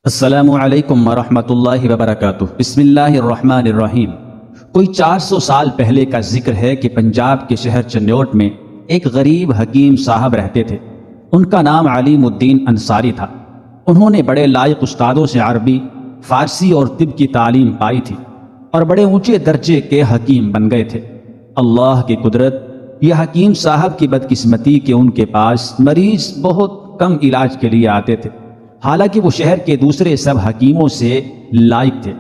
السلام علیکم ورحمۃ اللہ وبرکاتہ۔ بسم اللہ الرحمن الرحیم۔ کوئی 400 سال پہلے کا ذکر ہے کہ پنجاب کے شہر چنیوٹ میں ایک غریب حکیم صاحب رہتے تھے۔ ان کا نام علیم الدین انصاری تھا۔ انہوں نے بڑے لائق استادوں سے عربی، فارسی اور طب کی تعلیم پائی تھی اور بڑے اونچے درجے کے حکیم بن گئے تھے۔ اللہ کی قدرت، یہ حکیم صاحب کی بدقسمتی کہ ان کے پاس مریض بہت کم علاج کے لیے آتے تھے، حالانکہ وہ شہر کے دوسرے سب حکیموں سے لائق تھے۔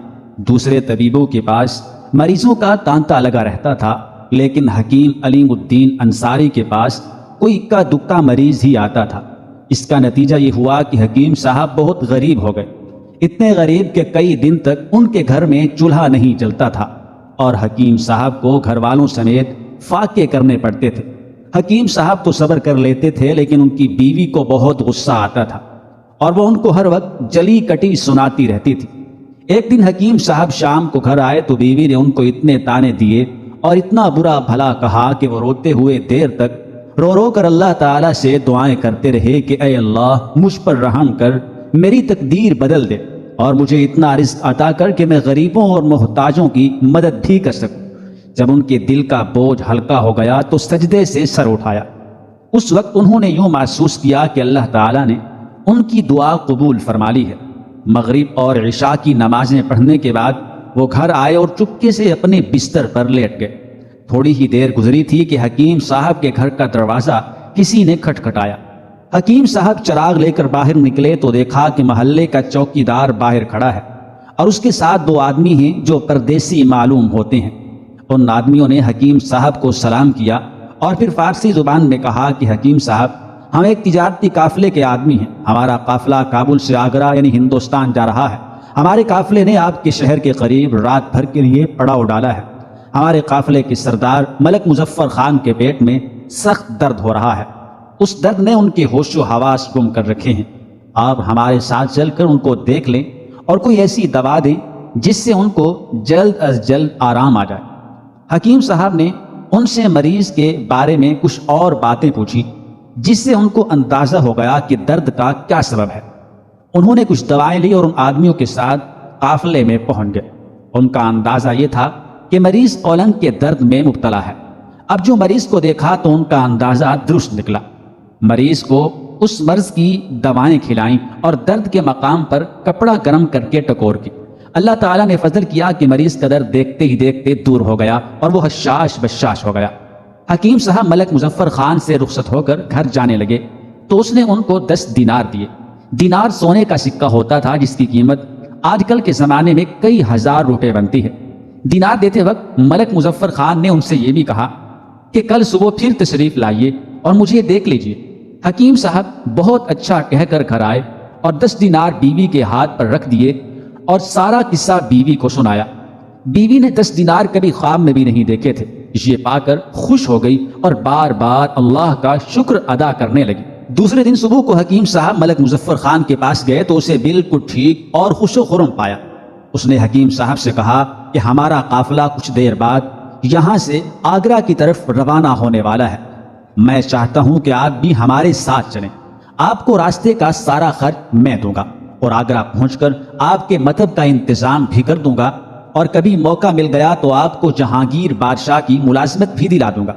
دوسرے طبیبوں کے پاس مریضوں کا تانتا لگا رہتا تھا، لیکن حکیم علیم الدین انصاری کے پاس کوئی اکا دکا مریض ہی آتا تھا۔ اس کا نتیجہ یہ ہوا کہ حکیم صاحب بہت غریب ہو گئے، اتنے غریب کہ کئی دن تک ان کے گھر میں چولہا نہیں جلتا تھا اور حکیم صاحب کو گھر والوں سمیت فاقے کرنے پڑتے تھے۔ حکیم صاحب تو صبر کر لیتے تھے، لیکن ان کی بیوی کو بہت غصہ آتا تھا اور وہ ان کو ہر وقت جلی کٹی سناتی رہتی تھی۔ ایک دن حکیم صاحب شام کو گھر آئے تو بیوی نے ان کو اتنے تانے دیے اور اتنا برا بھلا کہا کہ وہ روتے ہوئے دیر تک رو رو کر اللہ تعالیٰ سے دعائیں کرتے رہے کہ اے اللہ، مجھ پر رحم کر، میری تقدیر بدل دے اور مجھے اتنا رزق عطا کر کہ میں غریبوں اور محتاجوں کی مدد بھی کر سکوں۔ جب ان کے دل کا بوجھ ہلکا ہو گیا تو سجدے سے سر اٹھایا۔ اس وقت انہوں نے یوں محسوس کیا کہ اللہ تعالیٰ نے ان کی دعا قبول فرما لی ہے۔ مغرب اور عشاء کی نمازیں پڑھنے کے بعد وہ گھر آئے اور چپکے سے اپنے بستر پر لیٹ گئے۔ تھوڑی ہی دیر گزری تھی کہ حکیم صاحب کے گھر کا دروازہ کسی نے کھٹکھٹایا۔ حکیم صاحب چراغ لے کر باہر نکلے تو دیکھا کہ محلے کا چوکیدار باہر کھڑا ہے اور اس کے ساتھ دو آدمی ہیں جو پردیسی معلوم ہوتے ہیں۔ ان آدمیوں نے حکیم صاحب کو سلام کیا اور پھر فارسی زبان میں کہا کہ حکیم صاحب، ہم ایک تجارتی قافلے کے آدمی ہیں۔ ہمارا قافلہ کابل سے آگرہ یعنی ہندوستان جا رہا ہے۔ ہمارے قافلے نے آپ کے شہر کے قریب رات بھر کے لیے پڑاؤ ڈالا ہے۔ ہمارے قافلے کے سردار ملک مظفر خان کے پیٹ میں سخت درد ہو رہا ہے۔ اس درد نے ان کے ہوش و حواس گم کر رکھے ہیں۔ آپ ہمارے ساتھ چل کر ان کو دیکھ لیں اور کوئی ایسی دوا دیں جس سے ان کو جلد از جلد آرام آ جائے۔ حکیم صاحب نے ان سے مریض کے بارے میں کچھ اور باتیں پوچھی جس سے ان کو اندازہ ہو گیا کہ درد کا کیا سبب ہے۔ انہوں نے کچھ دوائیں لی اور ان آدمیوں کے ساتھ قافلے میں پہنچ گئے۔ ان کا اندازہ یہ تھا کہ مریض اولنگ کے درد میں مبتلا ہے۔ اب جو مریض کو دیکھا تو ان کا اندازہ درست نکلا۔ مریض کو اس مرض کی دوائیں کھلائیں اور درد کے مقام پر کپڑا گرم کر کے ٹکور کی۔ اللہ تعالیٰ نے فضل کیا کہ مریض کا درد دیکھتے ہی دیکھتے دور ہو گیا اور وہ حشاش بشاش ہو گیا۔ حکیم صاحب ملک مظفر خان سے رخصت ہو کر گھر جانے لگے تو اس نے ان کو 10 دینار دیے۔ دینار سونے کا سکہ ہوتا تھا جس کی قیمت آج کل کے زمانے میں کئی ہزار روپے بنتی ہے۔ دینار دیتے وقت ملک مظفر خان نے ان سے یہ بھی کہا کہ کل صبح پھر تشریف لائیے اور مجھے دیکھ لیجیے۔ حکیم صاحب بہت اچھا کہہ کر گھر آئے اور 10 دینار بیوی کے ہاتھ پر رکھ دیے اور سارا قصہ بیوی کو سنایا۔ بیوی نے 10 دینار کبھی خواب میں بھی نہیں دیکھے تھے۔ یہ پا کر خوش ہو گئی اور بار بار اللہ کا شکر ادا کرنے لگی۔ دوسرے دن صبح کو حکیم صاحب ملک مظفر خان کے پاس گئے تو اسے بالکل ٹھیک اور خوش و خرم پایا۔ اس نے حکیم صاحب سے کہا کہ ہمارا قافلہ کچھ دیر بعد یہاں سے آگرہ کی طرف روانہ ہونے والا ہے۔ میں چاہتا ہوں کہ آپ بھی ہمارے ساتھ چلیں۔ آپ کو راستے کا سارا خرچ میں دوں گا اور آگرہ پہنچ کر آپ کے مطب کا انتظام بھی کر دوں گا، اور کبھی موقع مل گیا تو آپ کو جہانگیر بادشاہ کی ملازمت بھی دلا دوں گا۔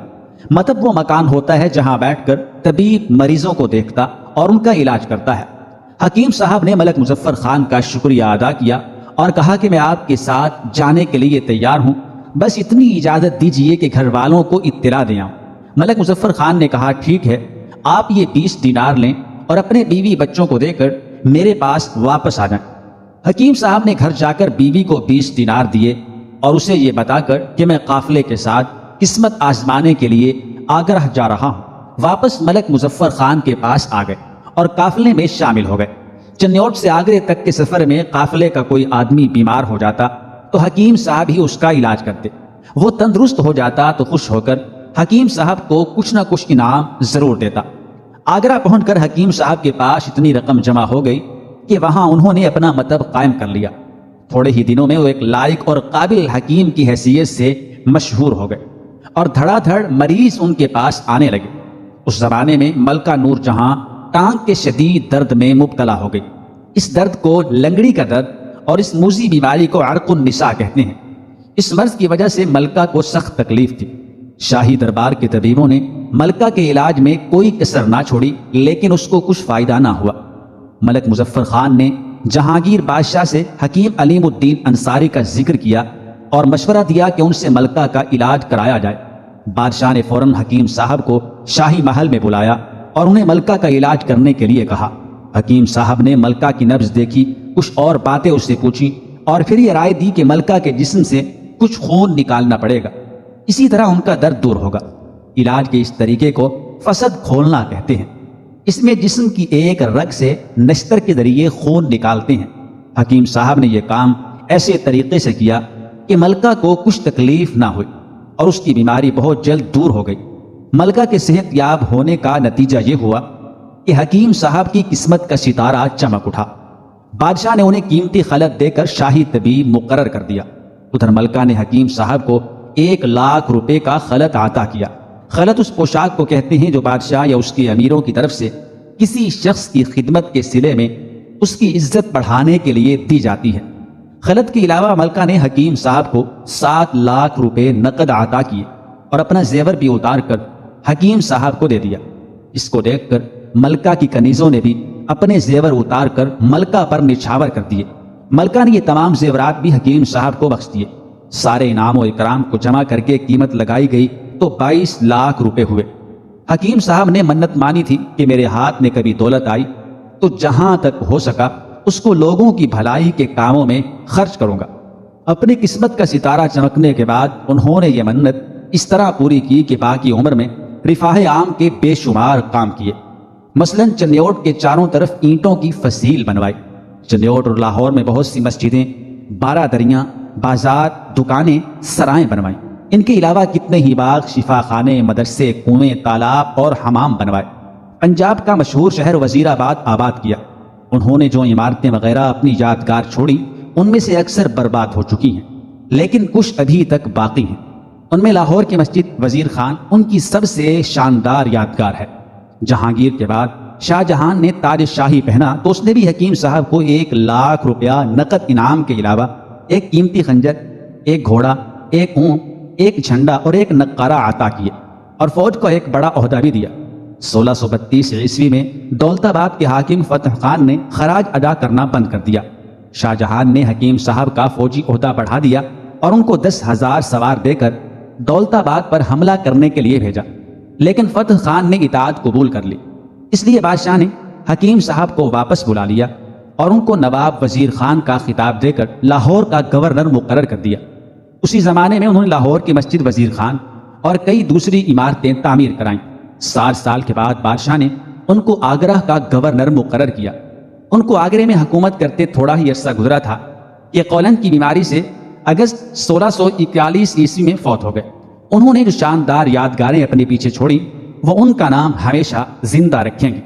مطب وہ مکان ہوتا ہے جہاں بیٹھ کر طبیب مریضوں کو دیکھتا اور ان کا علاج کرتا ہے۔ حکیم صاحب نے ملک مظفر خان کا شکریہ ادا کیا اور کہا کہ میں آپ کے ساتھ جانے کے لیے تیار ہوں، بس اتنی اجازت دیجیے کہ گھر والوں کو اطلاع دے آؤں۔ ملک مظفر خان نے کہا ٹھیک ہے، آپ یہ 20 دینار لیں اور اپنے بیوی بچوں کو دے کر میرے پاس واپس آ جائیں۔ حکیم صاحب نے گھر جا کر بیوی کو 20 دینار دیے اور اسے یہ بتا کر کہ میں قافلے کے ساتھ قسمت آزمانے کے لیے آگرہ جا رہا ہوں، واپس ملک مظفر خان کے پاس آ گئے اور قافلے میں شامل ہو گئے۔ چنیوٹ سے آگرے تک کے سفر میں قافلے کا کوئی آدمی بیمار ہو جاتا تو حکیم صاحب ہی اس کا علاج کرتے۔ وہ تندرست ہو جاتا تو خوش ہو کر حکیم صاحب کو کچھ نہ کچھ انعام ضرور دیتا۔ آگرہ پہنچ کر حکیم صاحب کے پاس اتنی رقم جمع ہو گئی کہ وہاں انہوں نے اپنا مطب قائم کر لیا۔ تھوڑے ہی دنوں میں وہ ایک لائق اور قابل حکیم کی حیثیت سے مشہور ہو گئے اور دھڑا دھڑ مریض ان کے پاس آنے لگے۔ اس زمانے میں ملکہ نور جہاں ٹانگ کے شدید درد میں مبتلا ہو گئی۔ اس درد کو لنگڑی کا درد اور اس موذی بیماری کو عرق النساء کہتے ہیں۔ اس مرض کی وجہ سے ملکہ کو سخت تکلیف تھی۔ شاہی دربار کے طبیبوں نے ملکہ کے علاج میں کوئی کسر نہ چھوڑی، لیکن اس کو کچھ فائدہ نہ ہوا۔ ملک مظفر خان نے جہانگیر بادشاہ سے حکیم علیم الدین انصاری کا ذکر کیا اور مشورہ دیا کہ ان سے ملکہ کا علاج کرایا جائے۔ بادشاہ نے فوراً حکیم صاحب کو شاہی محل میں بلایا اور انہیں ملکہ کا علاج کرنے کے لیے کہا۔ حکیم صاحب نے ملکہ کی نبض دیکھی، کچھ اور باتیں اس سے پوچھی اور پھر یہ رائے دی کہ ملکہ کے جسم سے کچھ خون نکالنا پڑے گا، اسی طرح ان کا درد دور ہوگا۔ علاج کے اس طریقے کو فسد کھولنا کہتے ہیں۔ اس میں جسم کی ایک رگ سے نشتر کے ذریعے خون نکالتے ہیں۔ حکیم صاحب نے یہ کام ایسے طریقے سے کیا کہ ملکہ کو کچھ تکلیف نہ ہوئی اور اس کی بیماری بہت جلد دور ہو گئی۔ ملکہ کے صحت یاب ہونے کا نتیجہ یہ ہوا کہ حکیم صاحب کی قسمت کا ستارہ چمک اٹھا۔ بادشاہ نے انہیں قیمتی خلعت دے کر شاہی طبیب مقرر کر دیا۔ ادھر ملکہ نے حکیم صاحب کو 1,00,000 روپے کا خلعت عطا کیا۔ خلعت اس پوشاک کو کہتے ہیں جو بادشاہ یا اس کے امیروں کی طرف سے کسی شخص کی خدمت کے صلے میں اس کی عزت بڑھانے کے لیے دی جاتی ہے۔ خلعت کے علاوہ ملکہ نے حکیم صاحب کو 7,00,000 روپے نقد عطا کیے اور اپنا زیور بھی اتار کر حکیم صاحب کو دے دیا۔ اس کو دیکھ کر ملکہ کی کنیزوں نے بھی اپنے زیور اتار کر ملکہ پر نچھاور کر دیے۔ ملکہ نے یہ تمام زیورات بھی حکیم صاحب کو بخش دیے۔ سارے انعام و اکرام کو جمع کر کے قیمت لگائی گئی تو 22,00,000 روپے ہوئے۔ حکیم صاحب نے منت مانی تھی کہ میرے ہاتھ میں کبھی دولت آئی تو جہاں تک ہو سکا اس کو لوگوں کی بھلائی کے کاموں میں خرچ کروں گا۔ اپنی قسمت کا ستارہ چمکنے کے بعد انہوں نے یہ منت اس طرح پوری کی کہ باقی عمر میں رفاہ عام کے بے شمار کام کیے۔ مثلاً چنیوٹ کے چاروں طرف اینٹوں کی فصیل بنوائی۔ چنیوٹ اور لاہور میں بہت سی مسجدیں، 12 دریاں، بازار، دکانیں، سرائیں بنوائیں۔ ان کے علاوہ کتنے ہی باغ، شفا خانے، مدرسے، کنویں، تالاب اور حمام بنوائے۔ پنجاب کا مشہور شہر وزیر آباد آباد کیا۔ انہوں نے جو عمارتیں وغیرہ اپنی یادگار چھوڑی ان میں سے اکثر برباد ہو چکی ہیں، لیکن کچھ ابھی تک باقی ہیں۔ ان میں لاہور کی مسجد وزیر خان ان کی سب سے شاندار یادگار ہے۔ جہانگیر کے بعد شاہ جہان نے تاج شاہی پہنا تو اس نے بھی حکیم صاحب کو 1,00,000 روپیہ نقد انعام کے علاوہ ایک قیمتی خنجر، ایک گھوڑا، ایک اونٹ، ایک جھنڈا اور ایک نقارہ عطا کیے اور فوج کو ایک بڑا عہدہ بھی دیا۔ 1632 عیسوی میں دولت آباد کے حاکم فتح خان نے خراج ادا کرنا بند کر دیا۔ شاہ جہان نے حکیم صاحب کا فوجی عہدہ بڑھا دیا اور ان کو 10,000 سوار دے کر دولت آباد پر حملہ کرنے کے لیے بھیجا، لیکن فتح خان نے اطاعت قبول کر لی۔ اس لیے بادشاہ نے حکیم صاحب کو واپس بلا لیا اور ان کو نواب وزیر خان کا خطاب دے کر لاہور کا گورنر مقرر کر دیا۔ اسی زمانے میں انہوں نے لاہور کی مسجد وزیر خان اور کئی دوسری عمارتیں تعمیر کرائیں۔ 7 سال کے بعد بادشاہ نے ان کو آگرہ کا گورنر مقرر کیا۔ ان کو آگرے میں حکومت کرتے تھوڑا ہی عرصہ گزرا تھا کہ قولن کی بیماری سے اگست 1641 عیسوی میں فوت ہو گئے۔ انہوں نے جو شاندار یادگاریں اپنے پیچھے چھوڑی وہ ان کا نام ہمیشہ زندہ رکھیں گے۔